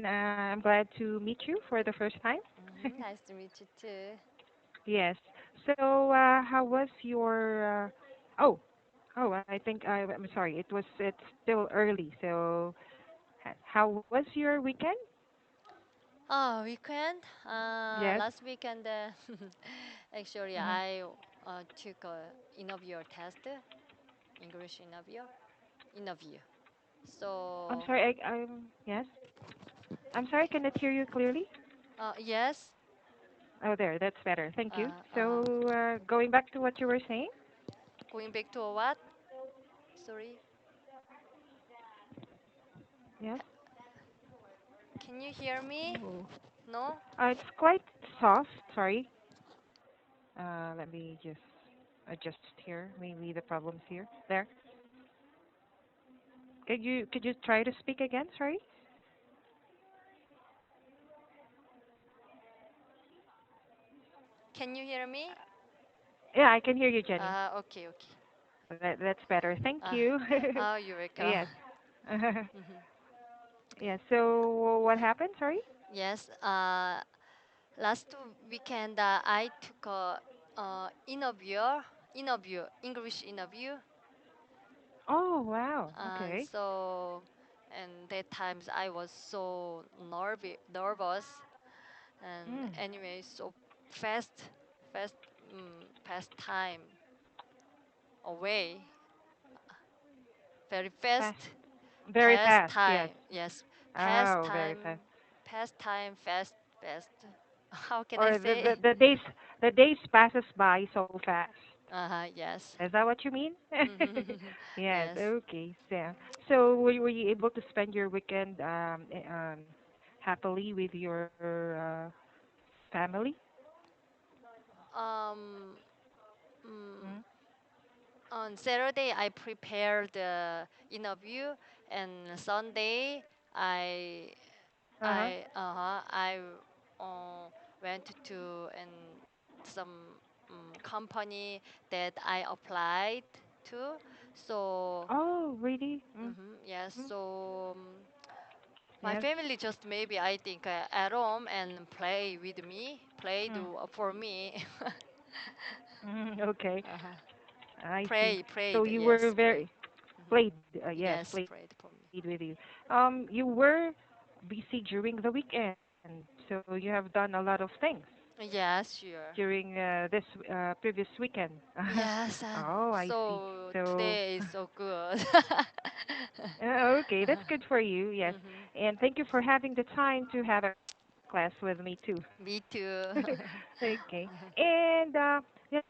I'm glad to meet you for the first time. Nice to meet you too. Yes. So, how was your? Oh, oh, I think I'm sorry. It's still early. So, how was your weekend? Oh, weekend? Yes. Last weekend, actually, Hmm. I took a interview test, English interview. I'm So, sorry. Yes. I'm sorry. I cannot hear you clearly. yes, Oh, there. That's better. Thank you. uh, uh, So, going back to what you were saying. going back to what? Sorry, Yes. can you hear me? Oh. No? It's quite soft. Sorry. Let me just adjust here. Maybe the problem's here. There. Could you try to speak again? Sorry. Can you hear me? Yeah, I can hear you, Jenny. Okay, okay. That's better. Thank Uh, you. oh, you're welcome. Yes. Mhm. Yeah. So what happened? Sorry. Yes, last weekend, I took a English interview. Oh wow. Okay. So, and that times I was so nervous, and Mm. anyway, so fast, fast, past time away, very Fast. fast, Very past fast. Yes. time. Yes, past Oh, very time, fast. past time, fast, fast. How can I Or say? the days passes by so fast. Yes. Is that what you mean? Yes. Yes. Okay. So were you able to spend your weekend happily with your family? Um, mm, Mm. on Saturday, I prepared the interview, and Sunday, I Uh-huh. I uh, went to and some company that I applied to. So Oh, really? Mm. yes, Mm. so my Yes. family just maybe I think at home and play with me, play Mm. for me. Mm. Okay. uh-huh. I see. So you were Yes, played. very hmm played. Yes, Yes, played with prayed you. for me. You were busy during the weekend, so you have done a lot of things Yes, sure. during this previous weekend. Yes, and Oh, I see. so So, today is so good. okay, that's good for you. Yes, hmm and thank you for having the time to have a class with me too. Me too. Okay, and yes,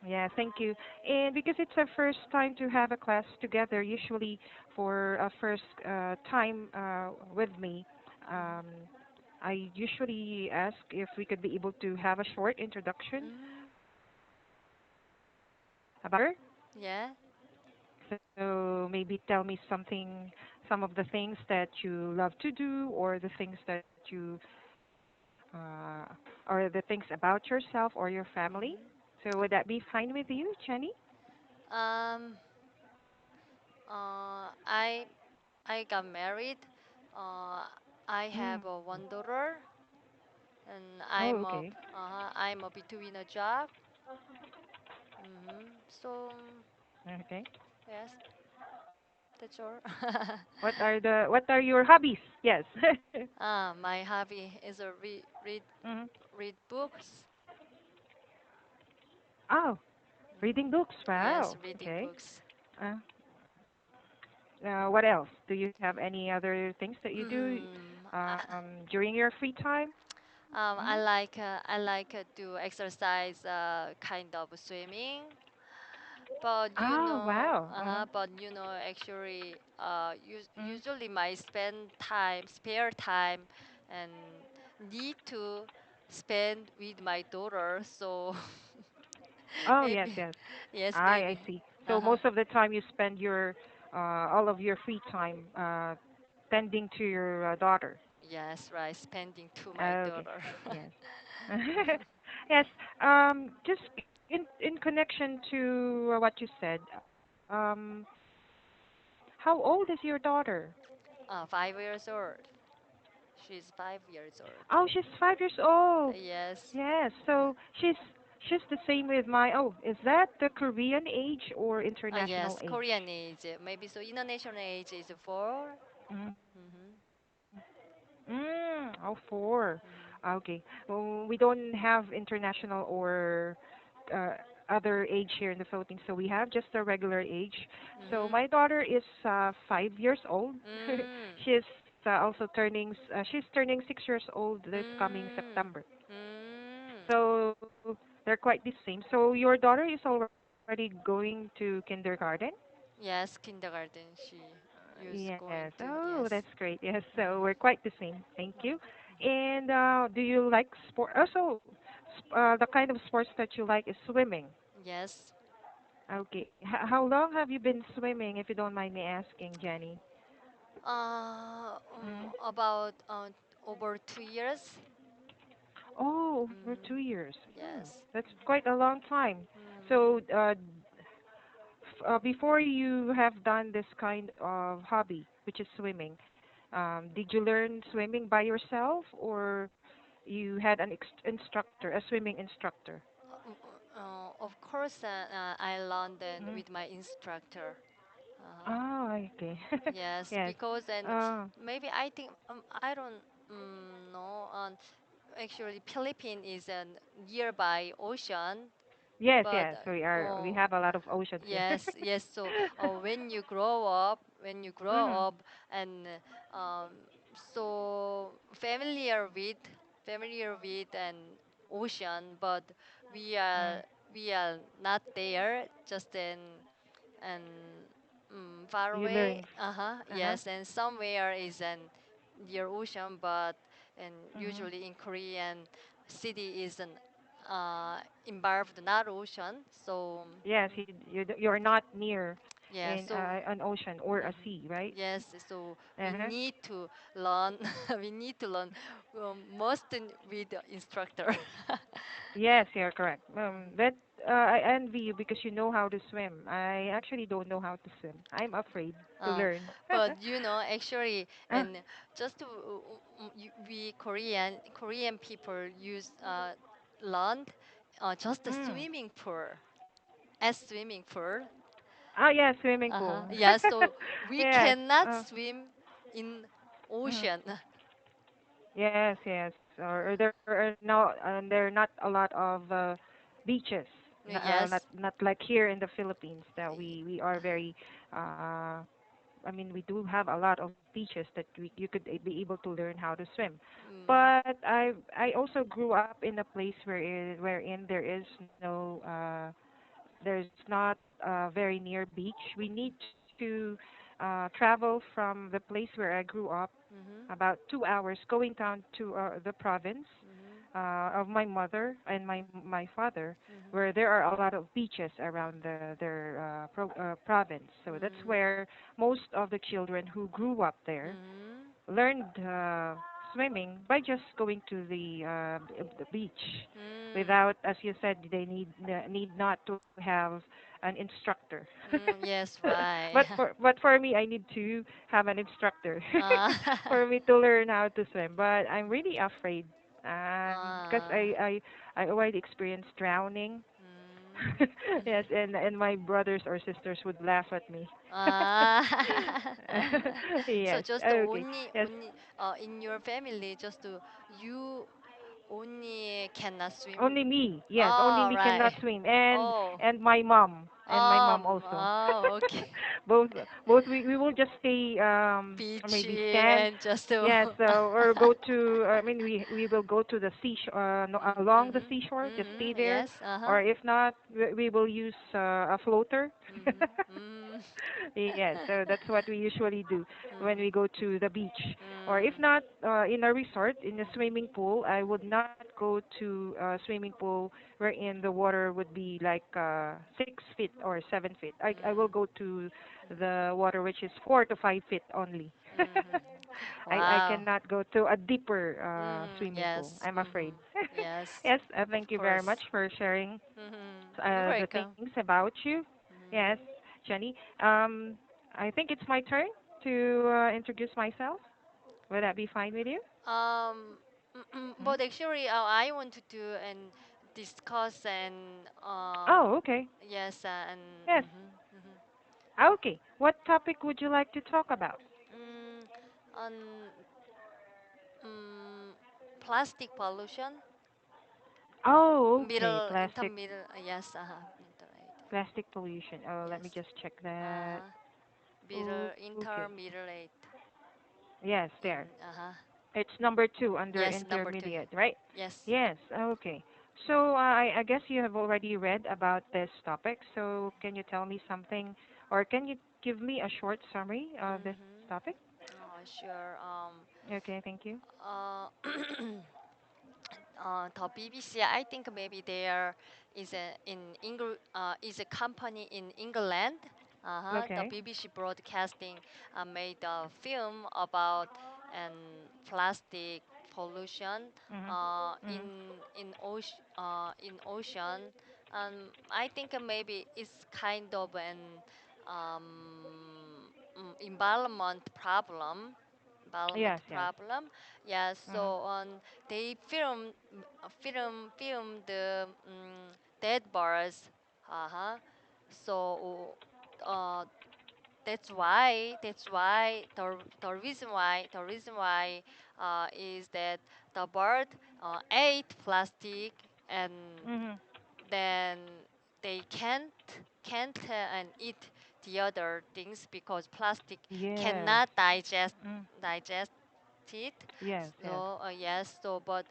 yeah, thank you. And because it's our first time to have a class together, usually for a first time with me, um, I usually ask if we could be able to have a short introduction mm about your daughter. Yeah. So maybe tell me some of the things that you love to do, or the things that uh, or the things about yourself or your family. hmm So would that be fine with you, Jenny? Um. I got married. Uh. I have Mm. one daughter, and Oh, okay. I'm a between a job. So Okay. yes, that's all. What are your hobbies? Yes. My hobby is a Hmm. read books. Oh, reading hmm books. Yes, Wow. reading Okay. books. Uh, what else? Do you have any other things that you do Mm, during your free time? Hmm. I like to exercise, kind of swimming. But Oh, wow. actually, Mm. usually my spare time, and need to spend with my daughter. So Oh, yes, maybe, yes. yes, I maybe. see. Uh So huh. most of the time you spend your all of your free time tending to your daughter. Yes, right. Spending to my Okay. daughter. Yes. Yes. Just in connection to what you said. How old is your daughter? 5 years old. She's 5 years old. Oh, she's 5 years old. Yes. Yes, so she's the same with my. Oh, is that the Korean age or international Yes, Korean age? age. Maybe so. International age is 4. Mm. Mm-hmm. Oh, four. Mm-hmm. Okay. Well, we don't have international or uh, other age here in the Philippines, so we have just a regular age. So Mm-hmm. my daughter is 5 years old. Mm. She's she's turning 6 years old this coming Mm. September. Mm. So they're quite the same. So your daughter is already going to kindergarten? Yes, kindergarten. She is Yes. going to. Oh, Yes. that's great. Yes. So we're Mm-hmm. quite the same. Thank you. And do you like sport? Also, the kind of sports that you like is swimming. Yes. Okay. How long have you been swimming, if you don't mind me asking, Jenny? Mm. About over 2 years. Oh, over Mm-hmm. 2 years. Yes. That's quite a long time. Mm-hmm. So, before you have done this kind of hobby, which is swimming, did you learn swimming by yourself, or you had an instructor, a swimming instructor? Of course, I learned then Mm. with my instructor. Uh-huh. Oh, okay. Yes, Yes. because and Uh, maybe I think I don't know. Actually, Philippines is a nearby ocean, yes, but yes. We have a lot of oceans here. yes, yes. So when you grow Mhm. up, and so familiar with an ocean, but we Mm. are we are not there. Just in and far You away. learn. Uh-huh. Uh-huh. Yes, and somewhere is an near ocean, but and Mhm. usually in Korean city is an involved not ocean. So Yes, you're not near yeah, in so an ocean or a mhm. sea, right? Yes, so we Uh-huh. need to learn. We need to learn most with the instructor. Yes, you're correct. Mm. That I envy you because you know how to swim. I actually don't know how to swim. I'm afraid to Uh, learn. but actually, uh, and just to, we Korean people use land, just a mm. swimming pool, as swimming pool. Oh yeah, swimming Uh-huh. pool. Yeah, so we Yes. cannot swim in Mm. ocean. Yes, yes. Or there are there are not a lot of beaches. Yes. Not like here in the Philippines that Y- we are very uh I mean, we do have a lot of beaches that you could be able to learn how to swim. Mm, But I also grew up in a place wherein there is no there's not a very near beach. We need to travel from the place where I grew up mhm, about 2 hours going down to the province mhm, of my mother and my father, mhm, where there are a lot of beaches around their province. So that's mhm, where most of the children who grew up there mhm, learned swimming by just going to the beach, mm, without, as you said, they need not to have an instructor. yes, right. But for me, I need to have an instructor uh, for me to learn how to swim. But I'm really afraid because uh, I already experienced drowning. mm, Yes, and my brothers or sisters would laugh at me. uh, so Yes. just Okay. Yes. only in your family, just you only cannot swim. Only me. Yes, only Oh, me cannot right. swim, Oh, and my mom also. oh, okay. both we will just stay Beach maybe stand. and just Yes, or go to. I mean, we will go to the seashore, no, along the mm-hmm, seashore. Just stay mm-hmm, there, yes, uh-huh. or if not, we will use a floater. Mm-hmm, mm, Yes, so that's what we usually do when we go to the beach. Or if mm, not, in a resort, in a swimming pool, I would not go to a swimming pool wherein the water would be like 6 feet or 7 feet. I will mm, go to the water which is 4 to 5 feet only. mm-hmm. I Wow. cannot go to a deeper Mm-hmm, swimming pool. yes, I'm afraid. mm-hmm, yes, Yes, thank of you very much course. for sharing Mm-hmm. You're the welcome. things about you. Yes, Mm-hmm. Jenny. I think it's my turn to introduce myself. Would that be fine with you? Um, Hmm. but actually, I want to do and discuss and Oh, okay. yes, and Yes. Okay. What topic would you like to talk about? on um, plastic pollution, Oh, okay. middle intermiddle, yes, intermediate, Plastic pollution. Oh, let me yes, just check that. uh-huh, middle Okay. intermediate Yes, in there. It's number two under yes, number two, intermediate, right? yes. Yes. Okay. So I guess you have already read about this topic. So can you tell me something, or can you give me a short summary of this Mm-hmm. topic? Oh, sure. Okay. Thank you. Uh, the BBC, I think maybe there is is a company in England. The Okay. BBC Broadcasting made a film about plastic pollution Mhm. Mhm. in ocean. I think maybe it's kind of an environment problem. Yes. Environment Yes. problem. Yeah. Mhm. So they film the dead birds. Uh-huh. So uh, that's why the reason why is that the bird ate plastic and Mhm. then they can't and eat the other things because plastic Yes. cannot Mm. digest it. Yes. Yes. So yes, so but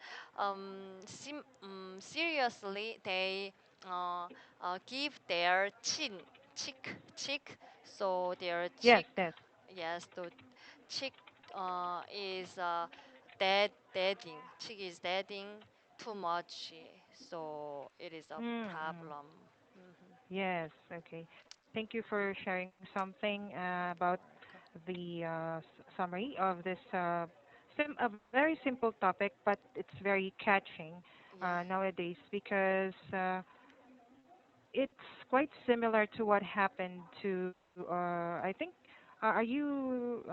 seriously, they uh, give their chick. So their Yes. chick, Yes. yes, the chick is deading. Chick is deading too much, so it is a Mm-hmm. problem. Hmm. Yes. Okay. Thank you for sharing something about the summary of this a very simple topic, but it's very catching Yeah. nowadays because it's quite similar to what happened to I think. Are you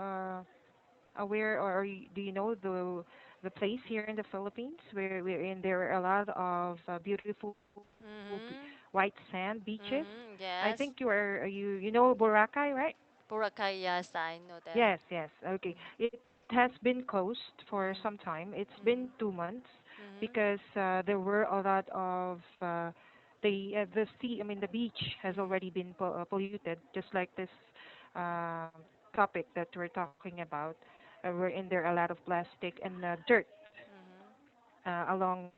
aware, or do you know the place here in the Philippines wherein there are a lot of beautiful Mhm. white sand beaches? Mhm. I think Yes. you know Boracay, right? Boracay. Yes, I know that. Yes, yes. Okay. Mhm. It has been closed for Mhm. some time. It's been Mhm. 2 months Mhm. because there were a lot of the sea. I mean, the beach has Mhm. already been polluted, just like this um topic that we're talking about. Wherein there are a lot of plastic and dirt Mhm. along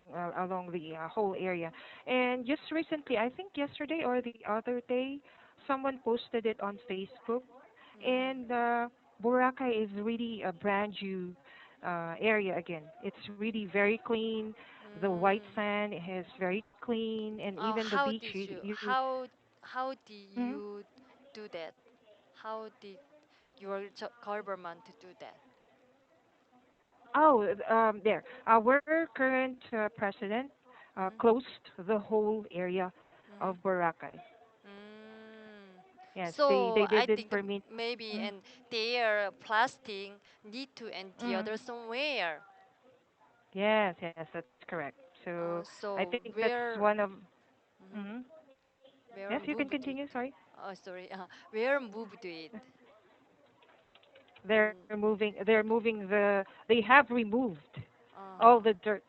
the whole area. And just recently, I think yesterday or the other day, someone posted it on Facebook, Mhm. and Boracay is really a brand new area again. It's really very clean. The white Mm. sand is very clean, and even the How beach. did you You how did mhm. you do that? How did your government do that? Oh, there. Our current president Mhm. closed the whole area Mhm. of Boracay. Mm. Yes, So they I didn't think permit. maybe Mm, and their plastic need to end the mm. other somewhere. Yes, yes, that's correct. So I So think that's one of. mhm, Mm. where Yes, you can moved it? continue. Sorry. Oh, sorry. Where moved it? They're Mm, moving. They're moving the. They have removed all uh-huh. the dirt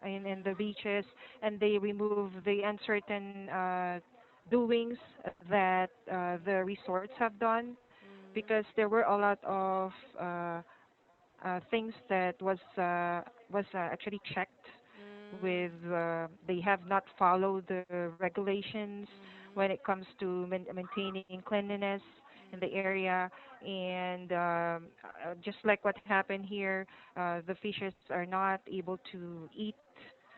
in the Mm, beaches, and they remove the uncertain doings that the resorts have done, mm, because there were a lot of things that was actually checked mm, with they have not followed the regulations when mhm, it comes to maintaining cleanliness in the mm, area, and just like what happened here, the fishes are not able to eat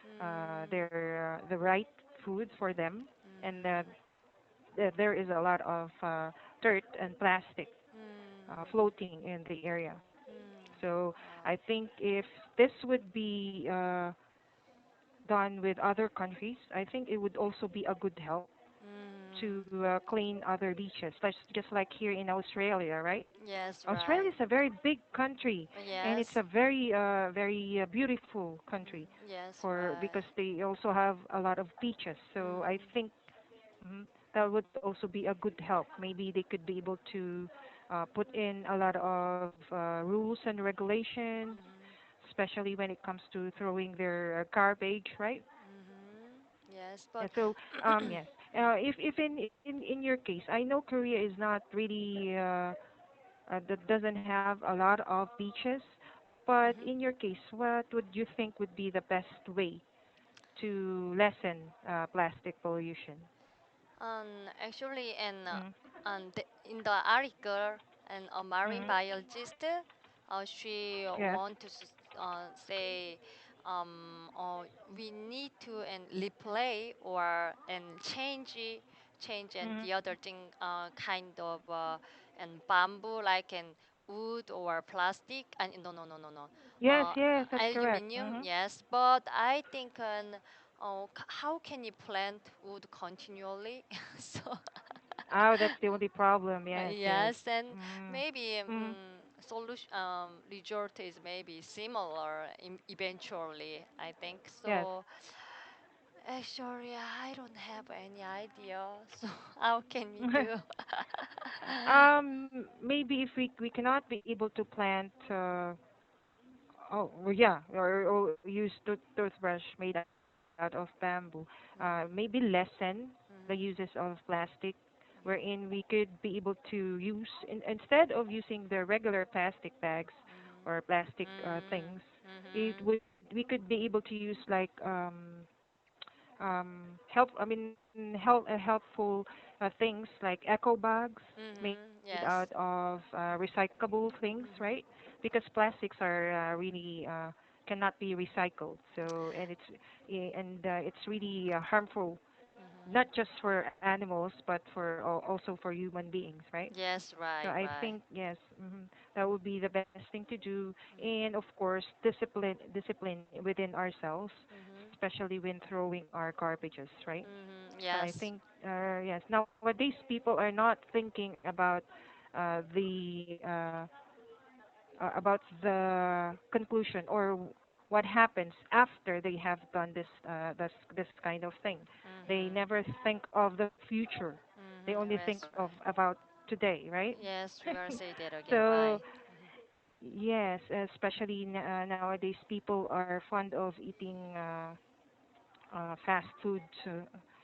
mm, the right food for them, and mm, there is a lot of dirt and plastic mm, floating in the area. mm. So I Oh, think if this would be done with other countries, I think it would also be a good help Mhm. to clean other beaches, just like here in Australia, right? Yes, Australia right. is a very big country, and it's Yes. a very beautiful country Yes, for right. because they also have a lot of beaches. So I Mhm. think that would also be a good help. Maybe they could be able to put in a lot of rules and regulations, Mhm. especially when it comes to throwing their garbage, right? Mhm. Yes, Yeah, but so yes. If in your case, I know Korea is not really that doesn't have a lot of beaches, but in Mhm. your case, what would you think would be the best way to lessen plastic pollution? Actually, Mm. in the article, and a marine Mm. biologist, she Yes. want to say, we need to and replay or and change and Mm. the other thing, kind of and bamboo like and wood or plastic, and no, Yes, uh, yes, that's correct. aluminium, Hmm. yes, but I think how can you plant wood continually? So Oh, that's the only problem. Yes, yes. yes, and Mm. maybe Mm. solution result is maybe similar eventually. I think Yes. so. Actually, I don't have any idea. So how can we do? Maybe if we cannot be able to plant, oh, well, yeah, or use toothbrush made out of bamboo. Maybe Mhm, lessen the uses mhm, of plastic, mhm, wherein we could be able to use instead of using the regular plastic bags or plastic mhm, things, it mhm, would we could be able to use like help I mean helpful things like eco bags made mhm. out Yes. of recyclable things, right? Mhm, Because plastics are really cannot be recycled. So it's really harmful mhm. not just for animals but for also for human beings, right? Yes, So right, I right. think yes, that would be the best thing to do, Mhm, and of course discipline within ourselves, mhm, especially when throwing our garbages, right? mhm. So I Yes. think yes, nowadays people are not thinking about the conclusion or what happens after they have done this kind of thing. They Mhm, never think of the future. They only mhm. think Yes, of right. about today, right? Yes, you are say that again. So Right. Mhm, yes, especially nowadays, people are fond of eating fast food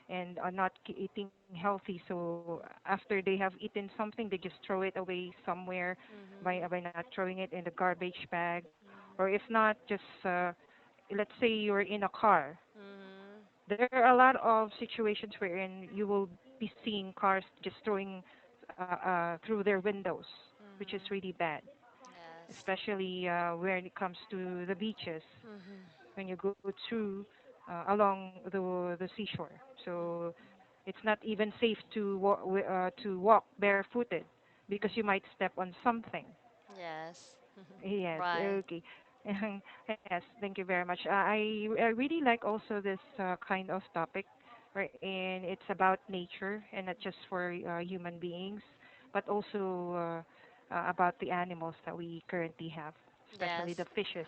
and are not eating healthy. So after they have eaten something, they just throw it away somewhere mhm, by not throwing it in the garbage bag, or mhm, if not, just let's say you're in a car. mhm, There are a lot of situations wherein you will be seeing cars just throwing through their windows, which is mhm. really bad, Yes. especially when it comes to the beaches Mhm, when you go through along the seashore. So it's not even safe to walk barefooted because you mhm. might step on something. Yes. Yes, Right. okay. Yes, thank you very much. I really like also this kind of topic, right? And it's about nature and not just for human beings, but also about the animals that we currently have, especially the Yes. fishes.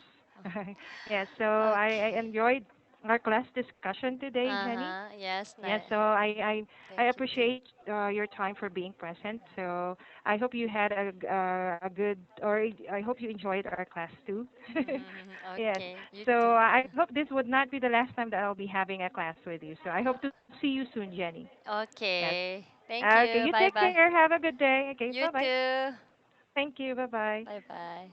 Yeah, so I Okay. enjoyed our class discussion today, Jenny. Uh-huh. Yes, Yeah, nice. so I Thank you too. appreciate your time for being present. So I hope you had a good, or I hope you enjoyed our class too. Mhm. Yes. Okay, you So too. I hope this would not be the last time that I'll be having a class with you. So I hope to see you soon, Jenny. Yes. Okay. Thank Okay. You you. Bye take bye. care. Have a good day. Okay. You Bye bye. too. Thank you. Bye bye. Bye bye.